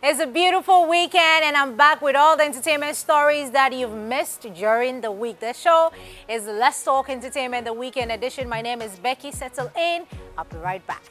It's a beautiful weekend and I'm back with all the entertainment stories that you've missed during the week. The show is Let's Talk Entertainment, the weekend edition. My name is Becky. Settle in. I'll be right back.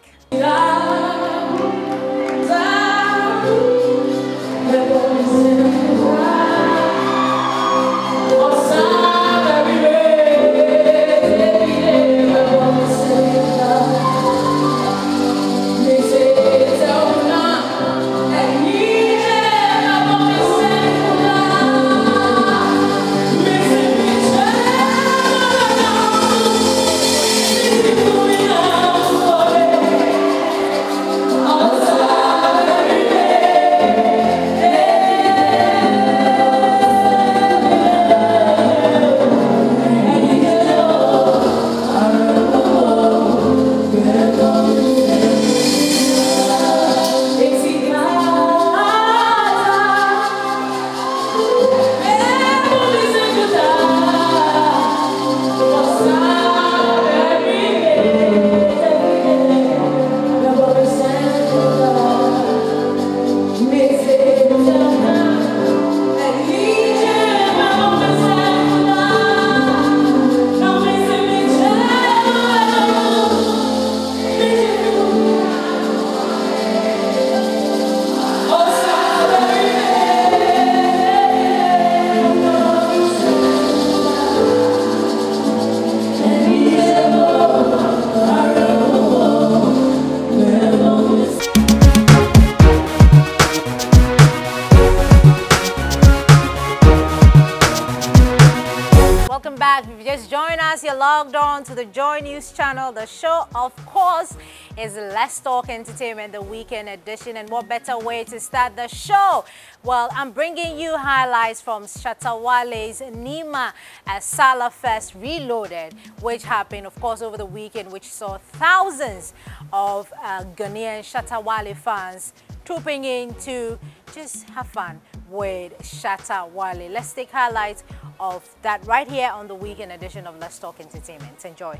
Welcome back. If you just joined us, you're logged on to the Joy News channel. The show, of course, is Let's Talk Entertainment, the weekend edition. And what better way to start the show? Well, I'm bringing you highlights from Shatta Wale's Nima Salah Fest Reloaded, which happened, of course, over the weekend, which saw thousands of Ghanaian Shatta Wale fans trooping in to just have fun with Shatta Wale. Let's take highlights of that right here on the weekend edition of Let's Talk Entertainment. Enjoy.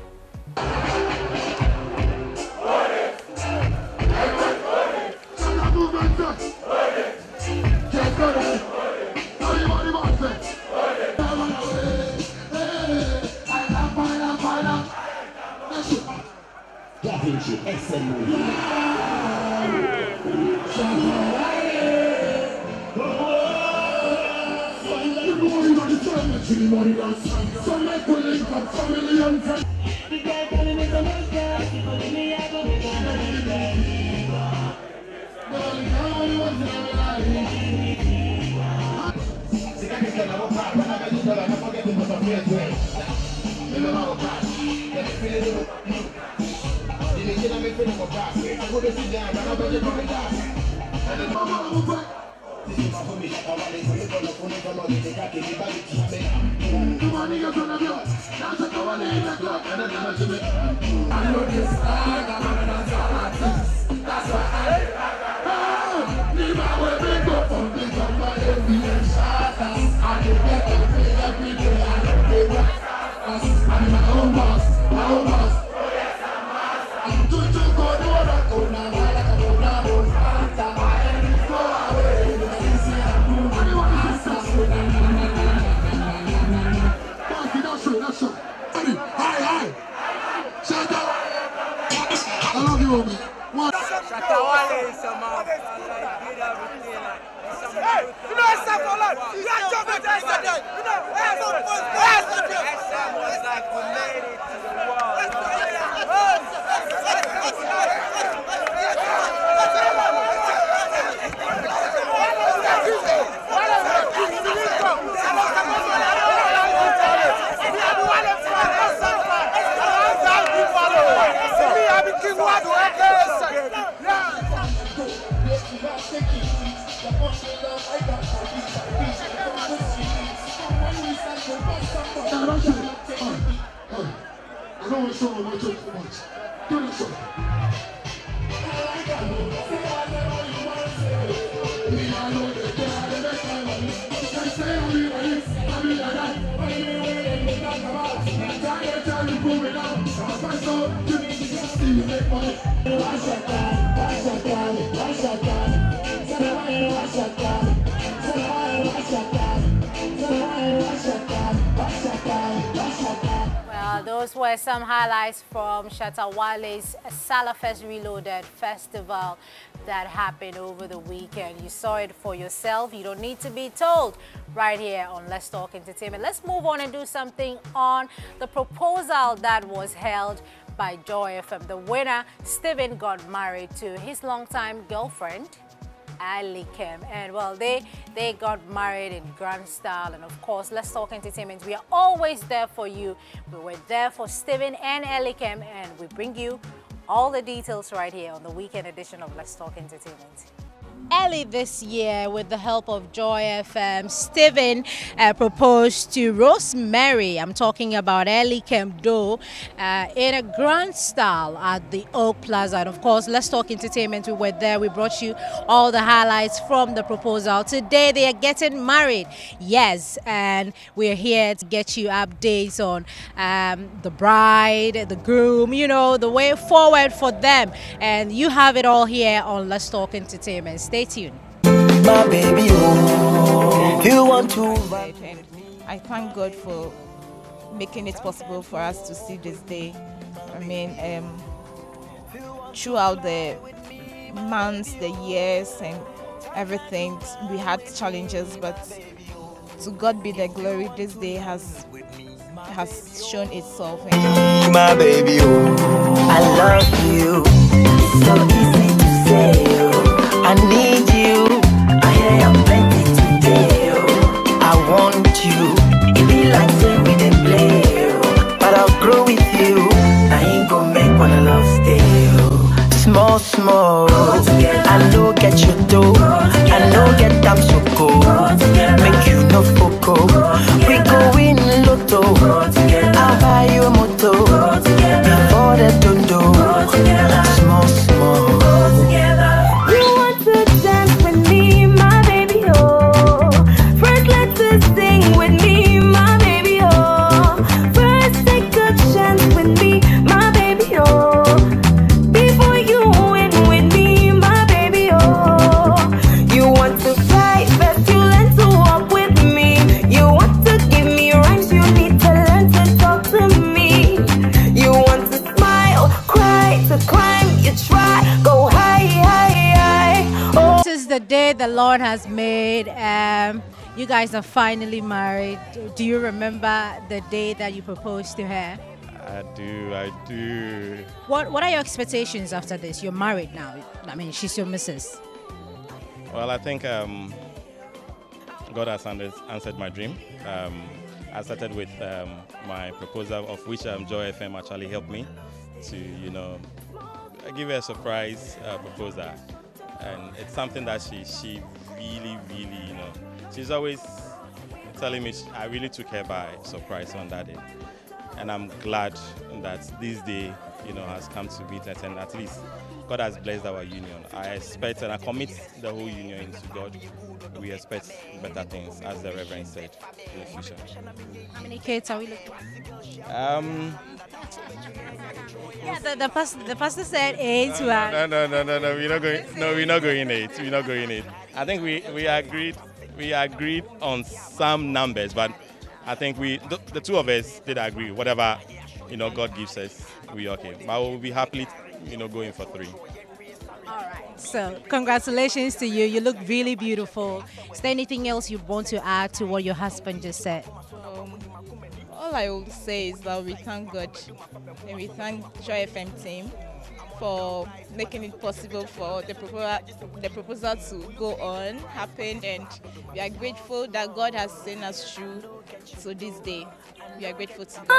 Well, those were some highlights from Shatta Wale's Salafest Reloaded Festival that happened over the weekend. You saw it for yourself. You don't need to be told. Right here on Let's Talk Entertainment. Let's move on and do something on the proposal that was held by Joy FM. The winner, Stephen, got married to his longtime girlfriend, Alikem, and well, they got married in grand style. And of course, Let's Talk Entertainment, we are always there for you. We were there for Stephen and Alikem, and we bring you all the details right here on the weekend edition of Let's Talk Entertainment. Early this year, with the help of Joy FM, Stephen proposed to Rosemary. I'm talking about Alikem Doe in a grand style at the Oak Plaza. And of course, Let's Talk Entertainment, we were there. We brought you all the highlights from the proposal. Today, they are getting married. Yes, and we're here to get you updates on the bride, the groom, you know, the way forward for them. And you have it all here on Let's Talk Entertainment. Stay tuned. My baby, oh, you want to. And I thank God for making it possible for us to see this day. I mean, throughout the months, the years, and everything, we had challenges, but to God be the glory. This day has shown itself. My baby, oh, I love you. It's so easy to say, oh. I need you. I hear I'm plenty today. Oh. I want you. It be like say we didn't play. Oh. But I'll grow with you. I ain't gonna make one love stay. Oh. Small, small. I know get your dough. I know get them so cold. Make you no foco. We go in lotto. I'll buy you a moto. Before the dodo. Small, small. The Lord has made. You guys are finally married. Do you remember the day that you proposed to her? I do. What are your expectations after this? You're married now. I mean, she's your missus. Well, I think God has answered my dream. I started with my proposal, of which Joy FM actually helped me to, you know, give her a surprise proposal. And it's something that she really, you know, she's always telling me I really took her by surprise on that day. And I'm glad that this day, you know, has come to witness, and at least God has blessed our union. I expect and I commit the whole union to God. We expect better things, as the Reverend said, in the future. How many kids are we looking at? Yeah, the pastor said 8. No, we're not going. No, we're not going 8. We're not going 8. I think we agreed on some numbers, but I think the two of us did agree. Whatever, you know, God gives us, we okay. But we'll be happily, you know, going for 3. All right. So congratulations to you. You look really beautiful. Is there anything else you want to add to what your husband just said? All I will say is that we thank God and we thank Joy FM team for making it possible for the proposal to go on, happen, and we are grateful that God has seen us through to this day. We are grateful to God.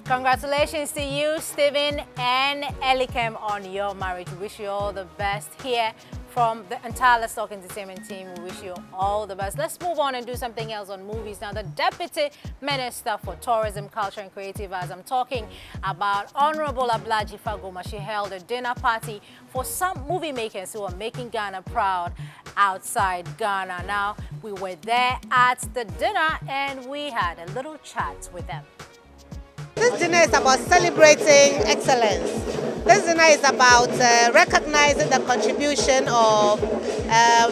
Congratulations to you, Stephen and Alikem, on your marriage. We wish you all the best here From the entire Let's Talk Entertainment team, we wish you all the best. Let's move on and do something else on movies now. The Deputy Minister for Tourism, Culture and Creative Arts, I'm talking about Honorable Ablaji Fagoma. She held a dinner party for some movie makers who are making Ghana proud outside Ghana. Now, we were there at the dinner and we had a little chat with them. This dinner is about celebrating excellence. This dinner is about recognizing the contribution of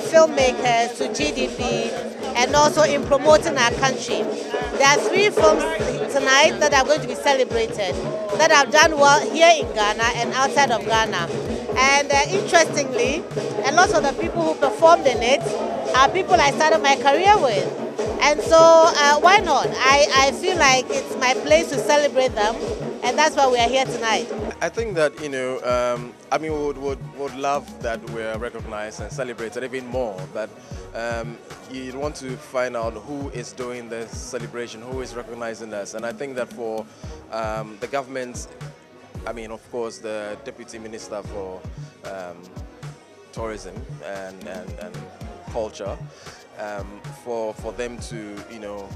filmmakers to GDP and also in promoting our country. There are 3 films tonight that are going to be celebrated that have done well here in Ghana and outside of Ghana. And interestingly, a lot of the people who performed in it are people I started my career with. And so why not? I feel like it's my place to celebrate them, and that's why we are here tonight. I think that, you know, I mean, we would love that we're recognized and celebrated even more, that you want to find out who is doing the celebration, who is recognizing us. And I think that for the government, I mean, of course, the Deputy Minister for Tourism and Culture, for them to, you know,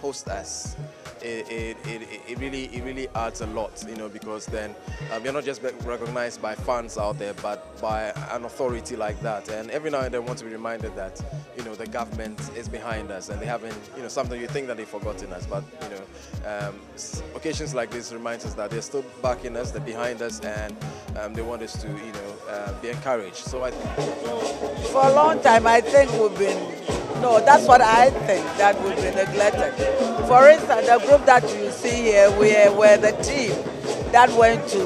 host us, it really adds a lot, you know, because then you're not just recognized by fans out there, but by an authority like that. And every now and then, want to be reminded that, you know, the government is behind us, and they haven't, you know, something you think that they've forgotten us, but you know, occasions like this reminds us that they're still backing us, they're behind us, and they want us to, you know, be encouraged. So I think for a long time, I think we've been. No, that's what I think, that we've been neglected. For instance, the group that you see here, were the team that went to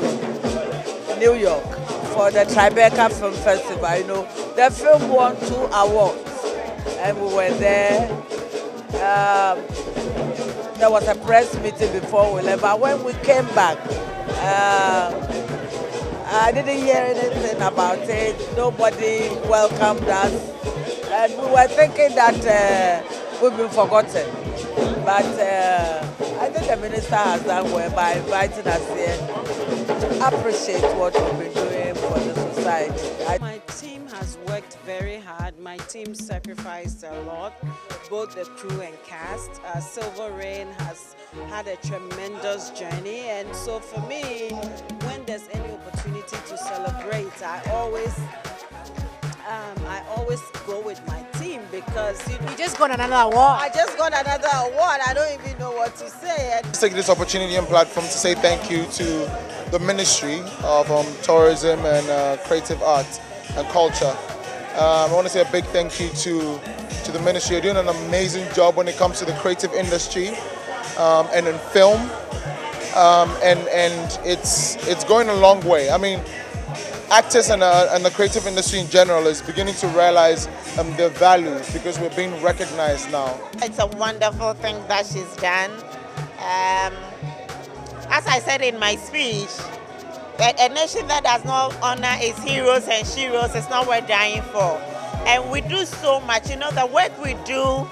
New York for the Tribeca Film Festival. You know, the film won 2 awards, and we were there. There was a press meeting before we left, but when we came back, I didn't hear anything about it. Nobody welcomed us. And we were thinking that we've been forgotten. But I think the minister has done well by inviting us here to appreciate what we've been doing for the society. My team has worked very hard. My team sacrificed a lot, both the crew and cast. Silver Rain has had a tremendous journey, and so for me, when there's any opportunity to celebrate, I always go with my team, because you just got another award. I just got another award. I don't even know what to say. Let's take this opportunity and platform to say thank you to the Ministry of Tourism and Creative Arts and Culture. I want to say a big thank you to the Ministry. You're doing an amazing job when it comes to the creative industry and in film, and it's going a long way. I mean, actors and the creative industry in general is beginning to realize their values, because we're being recognized now. It's a wonderful thing that she's done. As I said in my speech, a nation that does not honor its heroes and sheroes is not worth dying for. And we do so much. You know, the work we do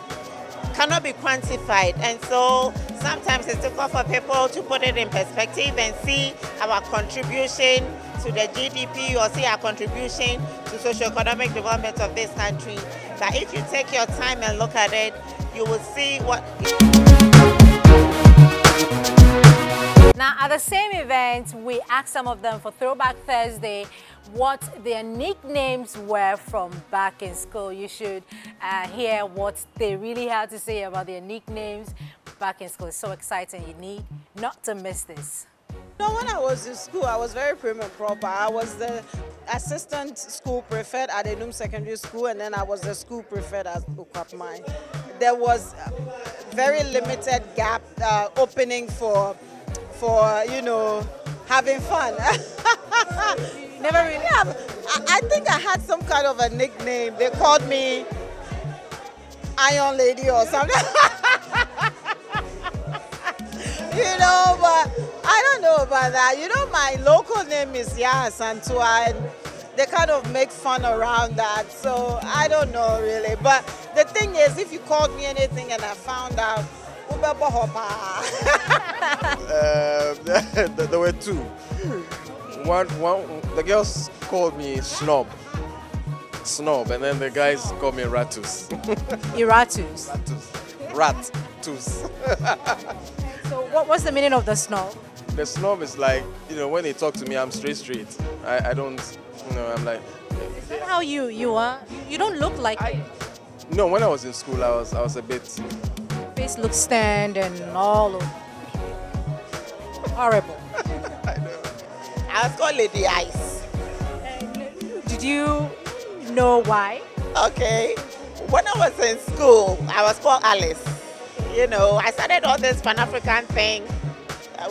cannot be quantified, and so sometimes it's difficult for people to put it in perspective and see our contribution to the GDP or see our contribution to socio-economic development of this country. But if you take your time and look at it, you will see what... Now, at the same event, we asked some of them for Throwback Thursday what their nicknames were from back in school. You should hear what they really had to say about their nicknames back in school. It's so exciting. You need not to miss this. You know, when I was in school, I was very prim and proper. I was the assistant school prefect at Enum Secondary School, and then I was the school prefect at Ukwapmai. There was very limited gap opening for you know, having fun. Never really. Yeah, I think I had some kind of a nickname. They called me Iron Lady or something. You know, but I don't know about that. You know, my local name is Yaha Santua, and they kind of make fun around that. So I don't know really. But the thing is, if you called me anything and I found out, there were 2. One, the girls called me Snob. Snob, and then the guys call me Ratus. Iratus. Ratus. So what's the meaning of the snob? The snob is like, you know, when they talk to me, I'm straight. I don't, you know, I'm like. Is that how you are? You don't look like it. No, when I was in school, I was a bit. Face looks stand and all of horrible. I know. I was called Lady Ice. Did you know why? Okay. When I was in school, I was called Alice. You know, I started all this Pan-African thing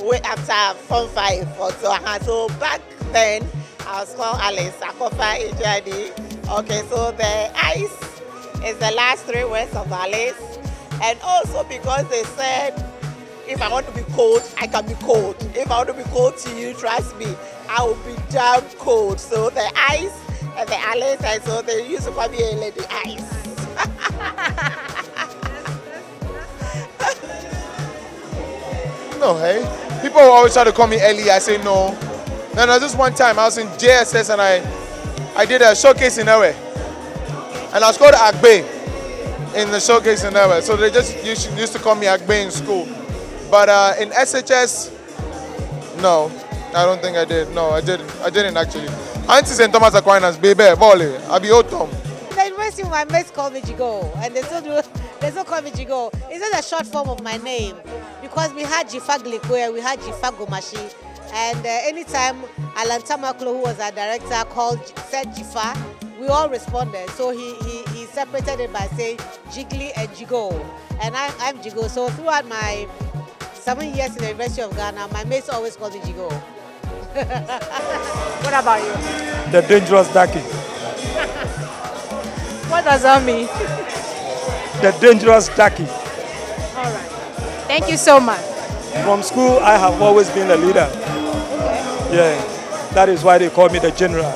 way after Form 5 or so. So back then, I was called Alice. Akofa HID. Okay, so the Ice is the last 3 words of Alice. And also because they said, if I want to be cold, I can be cold. If I want to be cold to you, trust me, I will be damn cold. So the Ice and the Alice, and so they used to call me a Lady Ice. No, hey. People always try to call me Ellie. I say no. Then there was this one time I was in JSS and I did a showcase in Ewe. And I was called Agbe in the showcase in Ewe. So they just used to call me Agbe in school. But in SHS, no, I don't think I did. No, I didn't actually. Auntie St. Thomas Aquinas, baby, Bole, Abi Otom. In the university, my mates call me Jigo, and they still call me Jigo. It's just a short form of my name because we had Jifa Glikoya, we had Jifa Gomashi, and anytime Alan Tamaklo, who was our director, said Jifa, we all responded. So he separated it by saying Jiggly and Jigo, and I'm Jigo. So throughout my 7 years in the University of Ghana, my mates always call me Jigo. What about you? The dangerous Daki. What does that mean? The dangerous Daki. All right. Thank you so much. From school, I have always been a leader. Yeah, that is why they call me the general.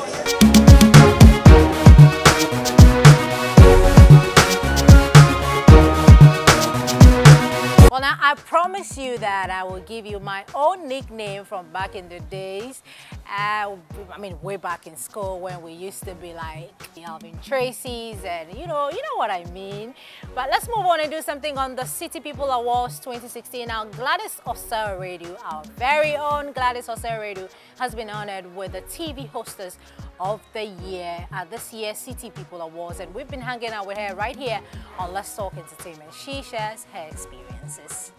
Well, now I promise you that I will give you my own nickname from back in the days. I mean, way back in school when we used to be like Alvin Tracy's, and you know what I mean. But let's move on and do something on the City People Awards 2016. Now, Gladys Osaredu, our very own Gladys Osaredu, has been honored with the TV Hostess of the Year at this year's City People Awards, and we've been hanging out with her right here on Let's Talk Entertainment. She shares her experiences.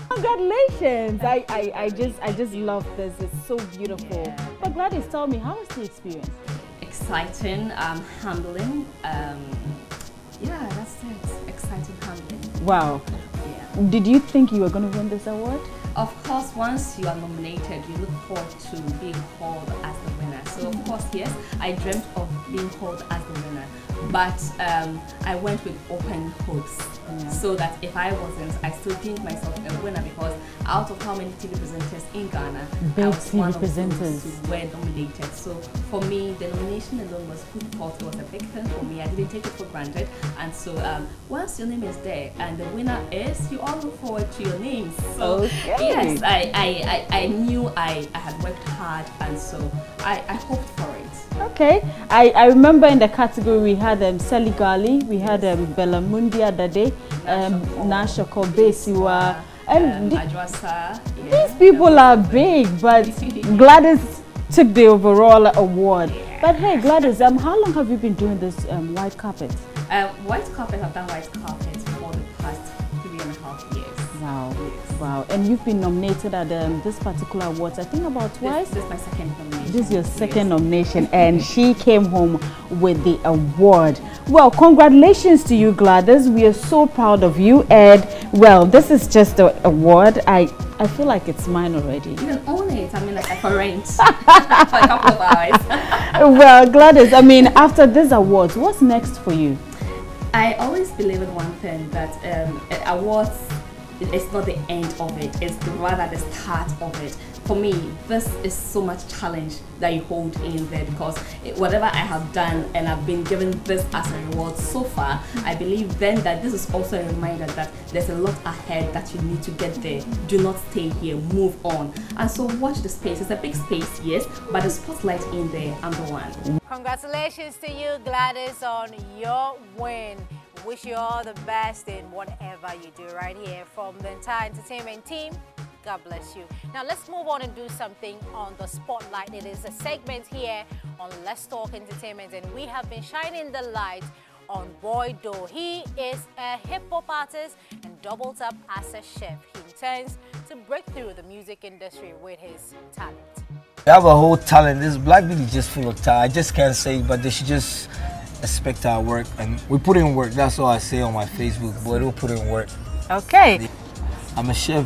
Congratulations! I just love this. It's so beautiful. Yeah. But Gladys, tell me, how was the experience? Exciting, humbling. Yeah, that's it. Exciting, humbling. Wow. Yeah. Did you think you were going to win this award? Of course, once you are nominated, you look forward to being called as the winner. So of course, yes, I dreamt of being called as the winner. But I went with open hopes, so that if I wasn't, I still deemed myself a winner, because out of how many TV presenters in Ghana, I was one of those who were nominated. So for me, the nomination alone was good thought. It was a big thing for me. I didn't take it for granted. And so once your name is there and the winner is, you all look forward to your names. So yes, I knew I had worked hard, and so I hoped for it. Okay, I remember in the category we had Sally Gali, we had Bella Mundia Dade, Nashoko Besiwa, and Adwasa. These people are big, but Gladys took the overall award. But hey, Gladys, how long have you been doing this white carpet? White carpet, I've done white carpet for the past 3.5 years. Wow, wow. And you've been nominated at this particular awards, I think about twice? This is my second nomination. This is your second nomination, and she came home with the award. Well, congratulations to you, Gladys. We are so proud of you. And, well, this is just the award. I feel like it's mine already. You can own it. I mean, like for rent for a couple of hours. Well, Gladys, I mean, after this awards, what's next for you? I always believe in one thing, that awards, it's not the end of it, it's rather the start of it. For me, this is so much challenge that you hold in there, because whatever I have done and I've been given this as a reward so far, I believe then that this is also a reminder that there's a lot ahead that you need to get there. Do not stay here, move on. And so watch the space. It's a big space, yes, but the spotlight in there, I'm the one. Congratulations to you, Gladys, on your win. Wish you all the best in whatever you do right here from the entire entertainment team. God bless you. Now let's move on and do something on the spotlight. It is a segment here on Let's Talk Entertainment, and we have been shining the light on Boy Doe. He is a hip-hop artist and doubles up as a chef. He intends to break through the music industry with his talent. We have a whole talent. This Black Beauty is just full of talent. I just can't say, but they should just expect our work, and we put in work. That's all I say on my Facebook. Boy, don't put in work. Okay. I'm a chef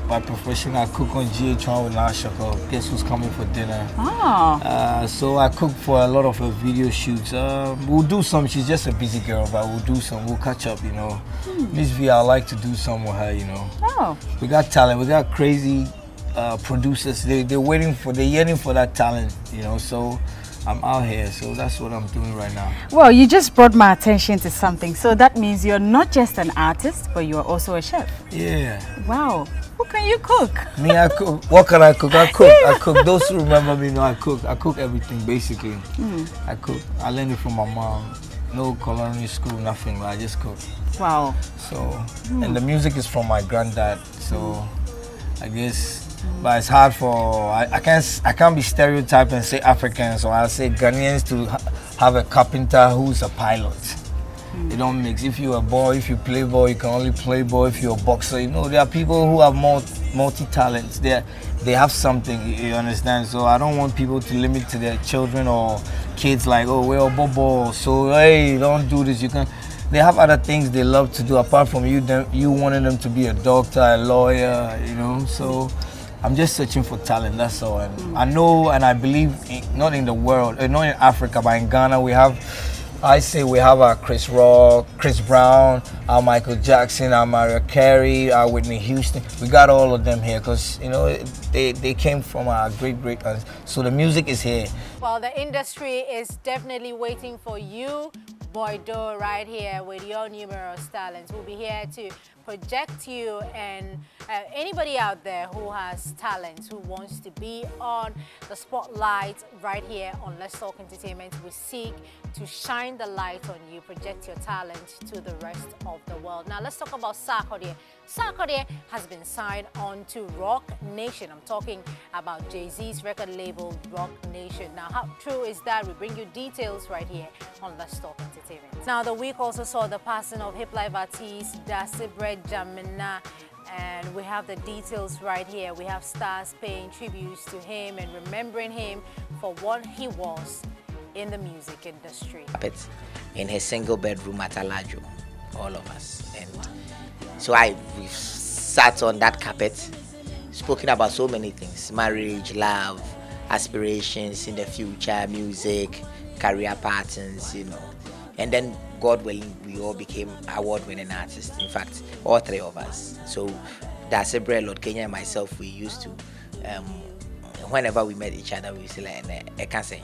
by profession. I cook on GH1 with Nashako. Guess who's coming for dinner? Oh. So I cook for a lot of her video shoots. We'll do some. She's just a busy girl, but we'll do some. We'll catch up, you know. Miss V, I like to do some with her, you know. Oh. We got talent. We got crazy producers. They're yearning for that talent, you know. So I'm out here, so that's what I'm doing right now. Well, you just brought my attention to something. So that means you're not just an artist, but you're also a chef. Yeah. Wow. What can you cook? Me, I cook. What can I cook? I cook. I cook. Those who remember me know I cook. I cook everything, basically. I cook. I learned it from my mom. No culinary school, nothing. I just cook. Wow. So, and the music is from my granddad. So, I guess. But it's hard for I can't be stereotyped and say Africans, or I'll say Ghanaians to have a carpenter who's a pilot. They don't mix. If you're a boy, if you play ball, you can only play ball. If you're a boxer, you know, there are people who have multi-talents. They have something, you understand? So I don't want people to limit to their children or kids like, oh, we're a bobo, so hey, don't do this. You can. They have other things they love to do apart from you wanting them to be a doctor, a lawyer, you know. So I'm just searching for talent, that's all. And I know and I believe, not in the world, not in Africa, but in Ghana, we have our Chris Rock, Chris Brown, our Michael Jackson, our Mariah Carey, our Whitney Houston. We got all of them here because, you know, they came from our great, so the music is here. Well, the industry is definitely waiting for you, Boy Doe, right here with your numerous talents. We'll be here to project you, and anybody out there who has talents, who wants to be on the spotlight right here on Let's Talk Entertainment, we seek to shine the light on you, project your talent to the rest of the world. Now let's talk about Sarkodie. Sarkodie has been signed on to Rock Nation. I'm talking about Jay-Z's record label, Rock Nation. Now, how true is that? We bring you details right here on Let's Talk Entertainment. Now, the week also saw the passing of hip life artist Dasibre Jamina, and we have the details right here. We have stars paying tributes to him and remembering him for what he was in the music industry. In his single bedroom at Alajo, all of us. And so we've sat on that carpet, spoken about so many things: marriage, love, aspirations in the future, music, career patterns, you know. And then, God willing, we all became award-winning artists. In fact, all three of us. So Dasibre, Lord Kenya, and myself, we used to, whenever we met each other, we used to like, I can't say.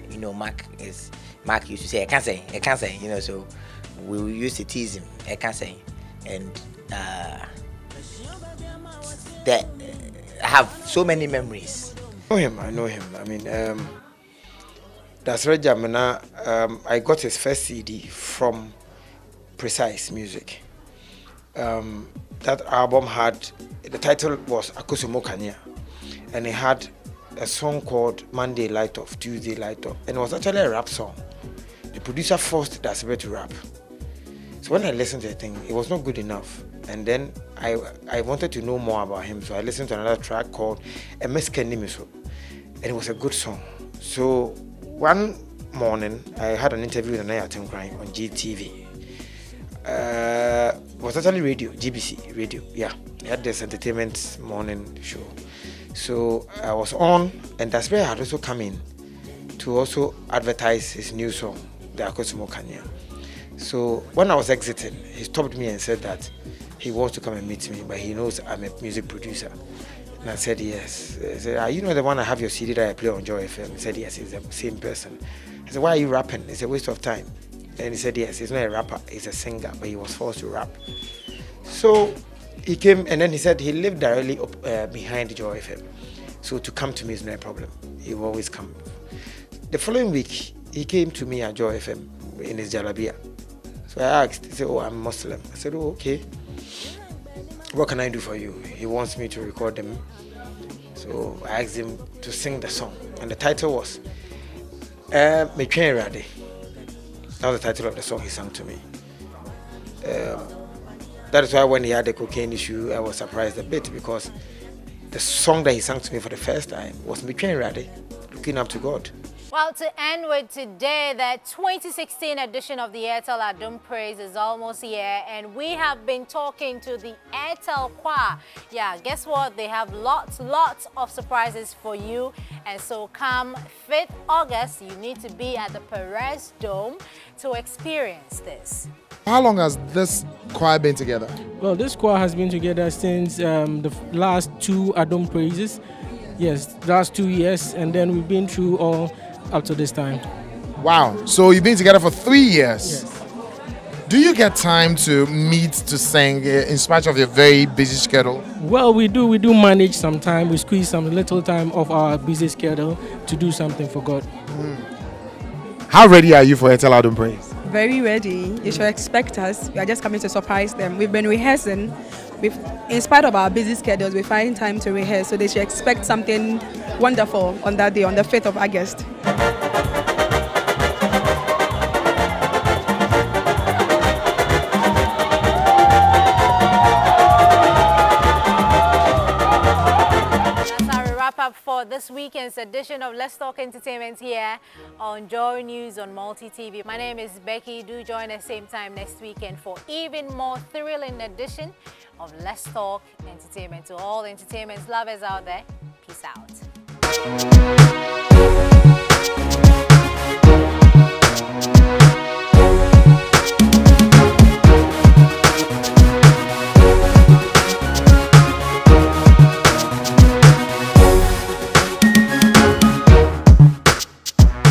You know, Mark used to say, I can't say, you know, so we used to tease him, I can't say. And I have so many memories. I know him. I mean, Dasibre Jamina, I got his first CD from Precise Music. That album the title was Akusumo Kanya, and it had a song called Monday Light Off, Tuesday Light Off, and it was actually a rap song. The producer forced Dasibre to rap. So when I listened to the thing, it was not good enough. And then I wanted to know more about him, so I listened to another track called Emeske Nimiso, and it was a good song. So one morning, I had an interview with Anaya Timkran on GTV. It was actually radio, GBC radio, yeah. They had this entertainment morning show. So I was on, and Dasibre had also come in to also advertise his new song, the Akusumo Kanya. So when I was exiting, he stopped me and said that he wants to come and meet me, but he knows I'm a music producer. And I said, yes. He said, are you not the one I have your CD that I play on Joy FM? He said, yes, he's the same person. I said, why are you rapping? It's a waste of time. And he said, yes, he's not a rapper, he's a singer, but he was forced to rap. So he came, and then he said he lived directly behind Joy FM. So to come to me is no problem. He will always come. The following week, he came to me at Joy FM in his Jalabia. So I asked, he said, oh, I'm Muslim. I said, oh, okay. What can I do for you? He wants me to record them. So I asked him to sing the song. And the title was Metwen Rade. That was the title of the song he sang to me. That is why when he had the cocaine issue, I was surprised a bit, because the song that he sang to me for the first time was Metwen Rade, looking up to God. Well, to end with today, the 2016 edition of the Airtel Adom Praise is almost here, and we have been talking to the Airtel Choir. Yeah, guess what? They have lots of surprises for you, and so come 5th August, you need to be at the Perez Dome to experience this. How long has this choir been together? Well, this choir has been together since the last 2 Adom Praises. Yes, last 2 years, and then we've been through all up to this time. Wow, so you've been together for 3 years. Yes. Do you get time to meet to sing in spite of your very busy schedule? Well, we do manage some time. We squeeze some little time off our busy schedule to do something for God. How ready are you for Airtel Adom Praise? Very ready. You should expect us. We are just coming to surprise them. We've been rehearsing. In spite of our busy schedules, we find time to rehearse, so they should expect something wonderful on that day, on the 5th of August. For this weekend's edition of Let's Talk Entertainment here on Joy News on Multi TV. My name is Becky. Do join us same time next weekend for even more thrilling edition of Let's Talk Entertainment. To all entertainment lovers out there, peace out.